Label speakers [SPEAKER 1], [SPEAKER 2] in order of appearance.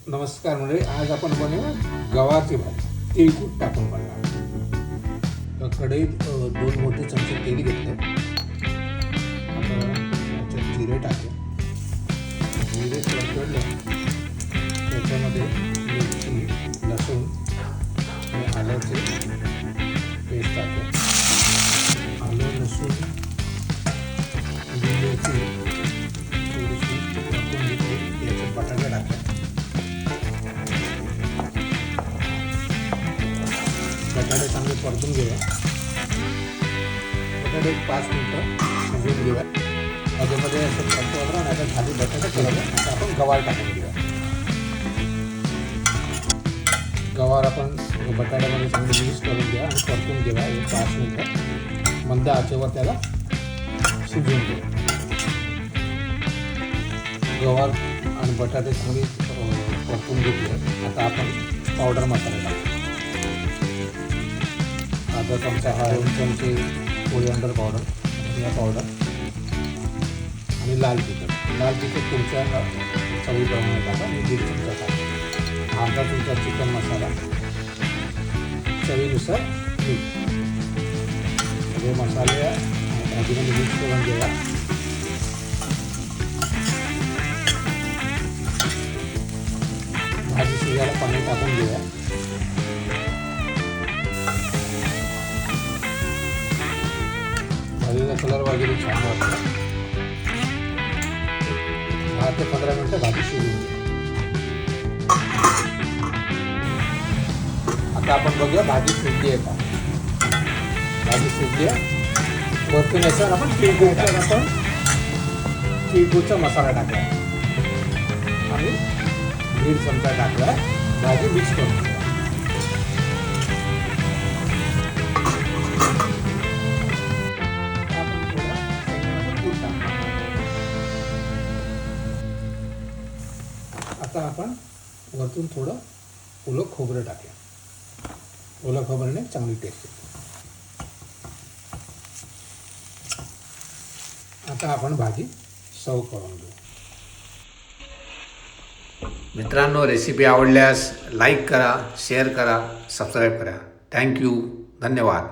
[SPEAKER 1] नमस्कार मंडळी, आज आपण बनवूया गव्हाची भाजी तिळकूट टाकून बनवणार. तर कढईत 2 मोठे चमचे तेल घेतले. आता त्याच्यात जिरे टाकले. जिरे तडतडले त्याच्यामध्ये मिरची, लसूण आणि आल्याचे पेस्ट टाकले. आलं, लसूण, मिरची थोडीशी टाकून घेतली. याच्यात बटाटे टाकले. बटाटे चांगले परतून घेऊया. बटाटे 5 मिनिटं शिजवून घेऊया. मध्ये असं परतवलं नाही तर खाली बटाटे केलं. आता आपण गवार टाकून घेऊया. गवार आपण बटाट्यामध्ये चांगली मिक्स करून घ्या आणि परतून घेऊया. 5 मिनिटं मंद आचेवर त्याला शिजवून घेऊया. गवार आणि बटाटे चांगली परतून घेतले. आता आपण पावडर मसाला टाकू. अर्धा चमचा, 2 चमचे कोरिअँडर पावडर, धनिया पावडर आणि लाल तिखट तुमच्या चवीप्रमाणे टाका. मी 1.5 चमचा टाका. अर्धा चमचा चिकन मसाला, चवीनुसार मीठ. सगळे मसाले भाजीमध्ये मिक्स करून घ्या. भाजी शिजायला पाणी टाकून घेऊया. भाजीचा कलर वगैरे छान वाटतो. 10 ते 15 मिनिटं भाजी शिजवून घ्या. आता आपण बघूया भाजी शिजली आहे का. भाजी शिजली आहे. वरतून याच्यावर आपण तिळगुळचा मसाला टाकला आणि 1.5 चमचा टाकला. भाजी मिक्स करून घ्या. आता आपण वरतून थोडं ओलं खोबरं टाकूया. ओलं खोबऱ्याने चांगली टेस्ट येते. आता आपण भाजी सर्व करून घेऊ.
[SPEAKER 2] मित्रांनो, रेसिपी आवडल्यास लाईक करा, शेअर करा, सबस्क्राईब करा. थँक्यू. धन्यवाद.